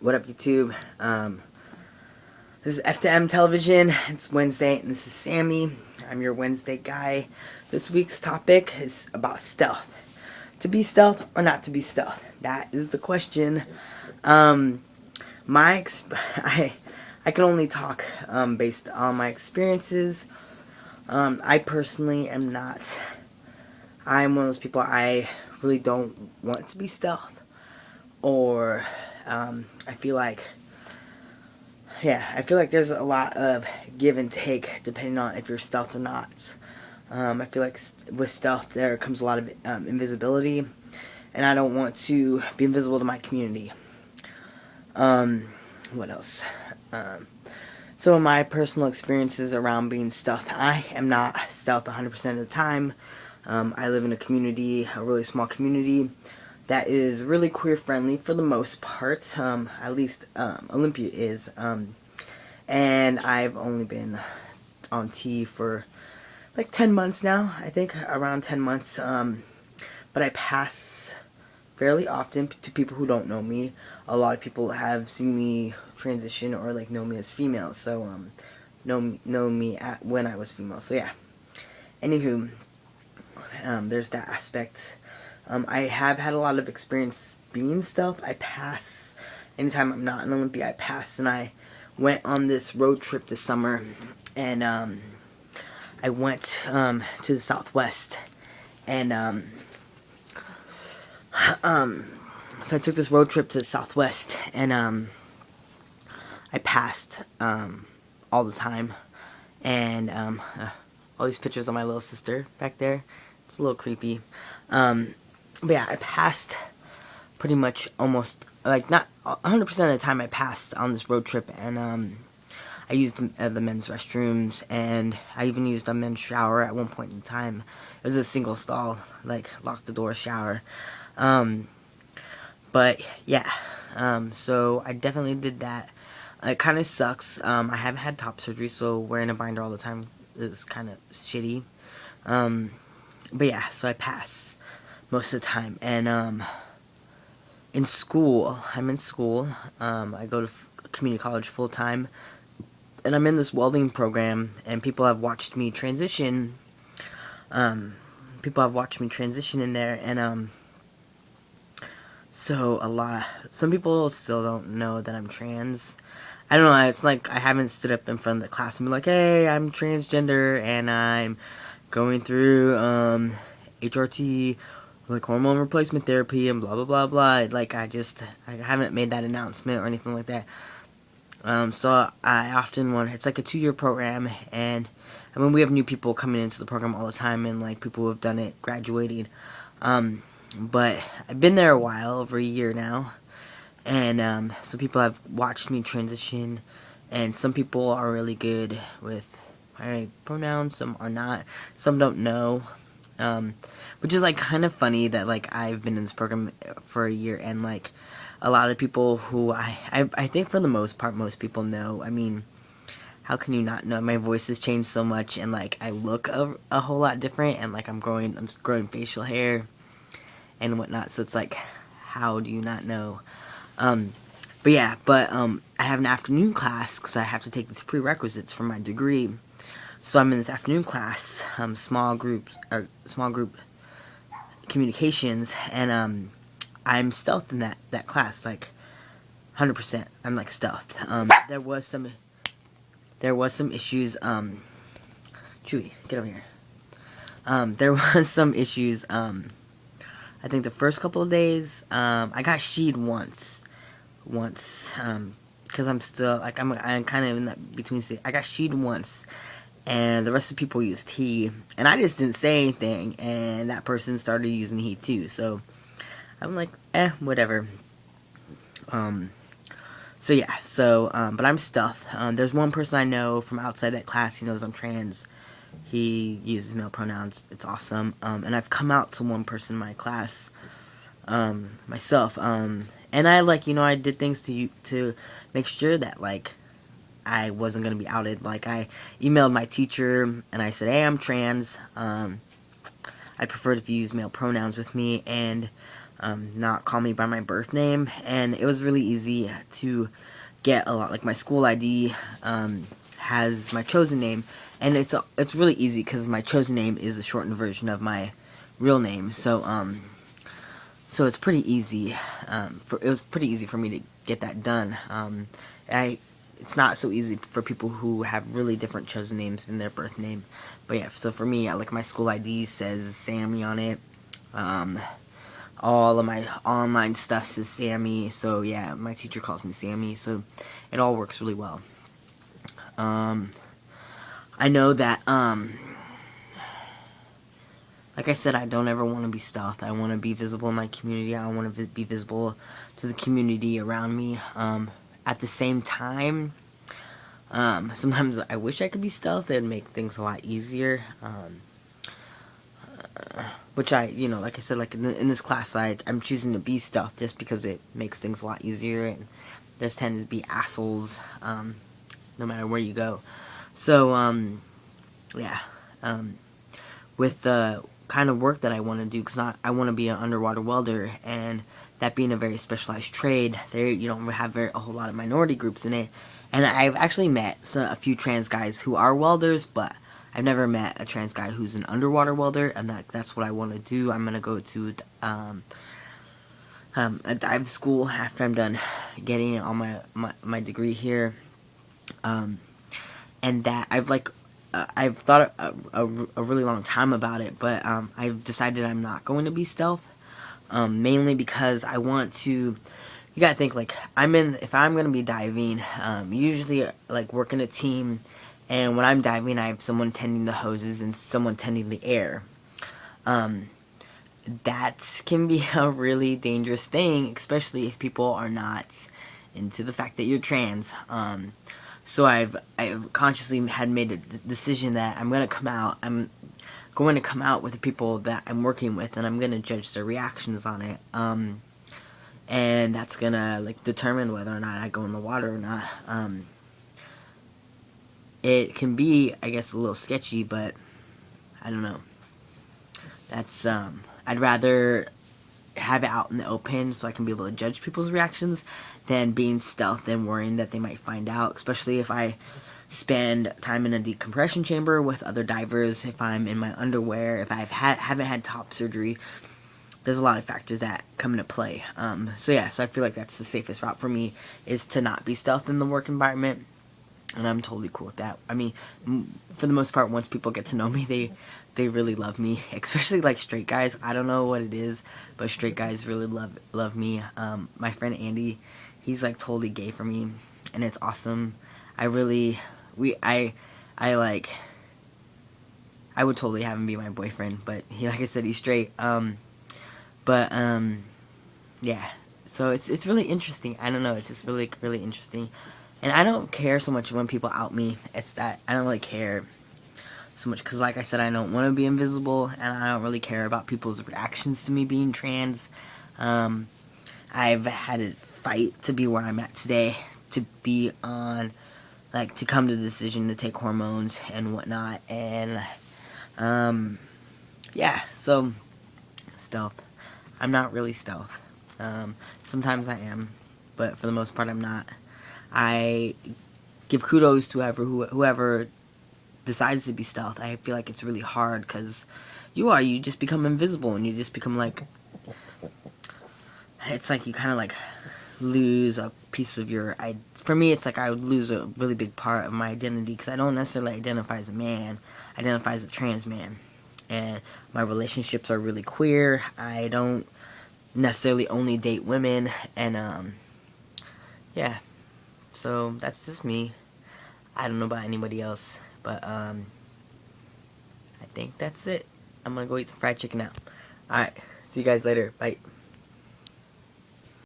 What up, YouTube? This is FTMTelevision. It's Wednesday, and this is Sammy. I'm your Wednesday guy. This week's topic is about stealth. To be stealth or not to be stealth? That is the question. I can only talk based on my experiences. I personally am not. I'm one of those people. I really don't want to be stealth, or I feel like there's a lot of give and take depending on if you're stealth or not. I feel like with stealth there comes a lot of invisibility, and I don't want to be invisible to my community. What else? Some of my personal experiences around being stealth. I am not stealth 100% of the time. I live in a community, a really small community, that is really queer friendly for the most part. At least Olympia is. And I've only been on T for like 10 months now. I think around 10 months. But I pass fairly often to people who don't know me. A lot of people have seen me transition or like know me as female. So know me when I was female. So yeah. Anywho, there's that aspect. I have had a lot of experience being stealth. I pass. Anytime I'm not in Olympia, I pass. And I went on this road trip this summer. And I went to the Southwest. And so I took this road trip to the Southwest. And I passed all the time. And all these pictures of my little sister back there. It's a little creepy. But yeah, I passed pretty much almost, like, not 100% of the time I passed on this road trip, and I used the men's restrooms, and I even used a men's shower at one point in time. It was a single stall, like, lock the door shower. But yeah, so I definitely did that. It kind of sucks. I haven't had top surgery, so wearing a binder all the time is kind of shitty. But yeah, so I pass most of the time. And I'm in school. I go to community college full time, and I'm in this welding program. And people have watched me transition. In there, and so some people still don't know that I'm trans. I don't know. It's like I haven't stood up in front of the class and been like, "Hey, I'm transgender, and I'm going through HRT, like hormone replacement therapy, and blah blah blah blah." Like I haven't made that announcement or anything like that. So I often it's like a 2-year program, and I mean we have new people coming into the program all the time, and like people who have done it graduating. But I've been there a while, over a year now, and so people have watched me transition, and some people are really good with my pronouns, some are not, some don't know, which is like kind of funny that like I've been in this program for a year, and like a lot of people who I think for the most part most people know. I mean, how can you not know? My voice has changed so much, and like I look a whole lot different, and like I'm growing facial hair and whatnot, so it's like, how do you not know? But yeah, I have an afternoon class because I have to take these prerequisites for my degree. So I'm in this afternoon class, small group communications, and I'm stealth in that class, like 100%. I'm like stealth. There was some issues. Chewy, get over here. There was some issues. I think the first couple of days, I got sheed once, because I'm still like I'm kind of in that between state. I got sheed once. And the rest of the people used he, and I just didn't say anything, and that person started using he too, so I'm like, whatever. So yeah, but I'm stealth. There's one person I know from outside that class, he knows I'm trans, he uses male pronouns, it's awesome, and I've come out to one person in my class, myself, and I I did things to make sure that, like, I wasn't going to be outed. Like, I emailed my teacher, and I said, hey, I'm trans, I prefer if you use male pronouns with me, and not call me by my birth name, and it was really easy to get a lot. Like my school ID has my chosen name, and it's really easy because my chosen name is a shortened version of my real name. So it's pretty easy. It was pretty easy for me to get that done. It's not so easy for people who have really different chosen names in their birth name. But yeah, so for me, like my school ID says Sammy on it. All of my online stuff says Sammy. So yeah, my teacher calls me Sammy. So it all works really well. I know that, like I said, I don't ever want to be stealth. I want to be visible in my community. I want to be visible to the community around me. At the same time, sometimes I wish I could be stealth. It'd make things a lot easier. Which like I said, like in this class, I'm choosing to be stealth just because it makes things a lot easier. And there's tend to be assholes, no matter where you go. So, yeah. With the kind of work that I want to do, because I want to be an underwater welder, and that being a very specialized trade, there you don't have a whole lot of minority groups in it. And I've actually met a few trans guys who are welders, but I've never met a trans guy who's an underwater welder, and that's what I want to do. I'm gonna go to a dive school after I'm done getting all my degree here, and that I've thought a really long time about it, but I've decided I'm not going to be stealth, mainly because I want to. You gotta think, like, if I'm gonna be diving, usually like work in a team, and when I'm diving, I have someone tending the hoses and someone tending the air. That can be a really dangerous thing, especially if people are not into the fact that you're trans. So I've consciously had made a decision that I'm going to come out with the people that I'm working with, and I'm going to judge their reactions on it. And that's going to determine whether or not I go in the water or not. It can be, I guess, a little sketchy, but I don't know. That's I'd rather have it out in the open so I can be able to judge people's reactions than being stealth and worrying that they might find out, especially if I spend time in a decompression chamber with other divers, if I'm in my underwear, if I haven't had top surgery. There's a lot of factors that come into play. So I feel like that's the safest route for me, is to not be stealth in the work environment, and I'm totally cool with that. I mean, for the most part, once people get to know me, they really love me, especially like straight guys. I don't know what it is, but straight guys really love me. My friend Andy, he's like totally gay for me, and it's awesome. I would totally have him be my boyfriend, but like I said, he's straight. Yeah. So it's really interesting. I don't know. It's just really, really interesting. And I don't care so much when people out me. It's that I don't really care so much because, like I said, I don't want to be invisible, and I don't really care about people's reactions to me being trans. I've had a fight to be where I'm at today, to be on, to come to the decision to take hormones and whatnot, and, yeah, so, stealth. I'm not really stealth. Sometimes I am, but for the most part I'm not. I give kudos to whoever decides to be stealth. I feel like it's really hard because you just become invisible, and you just become it's like you kind of lose a piece of for me, it's like I would lose a really big part of my identity because I don't necessarily identify as a man. I identify as a trans man, and my relationships are really queer. I don't necessarily only date women, and yeah, so that's just me. I don't know about anybody else, but I think that's it. I'm gonna go eat some fried chicken now. Alright, see you guys later. Bye.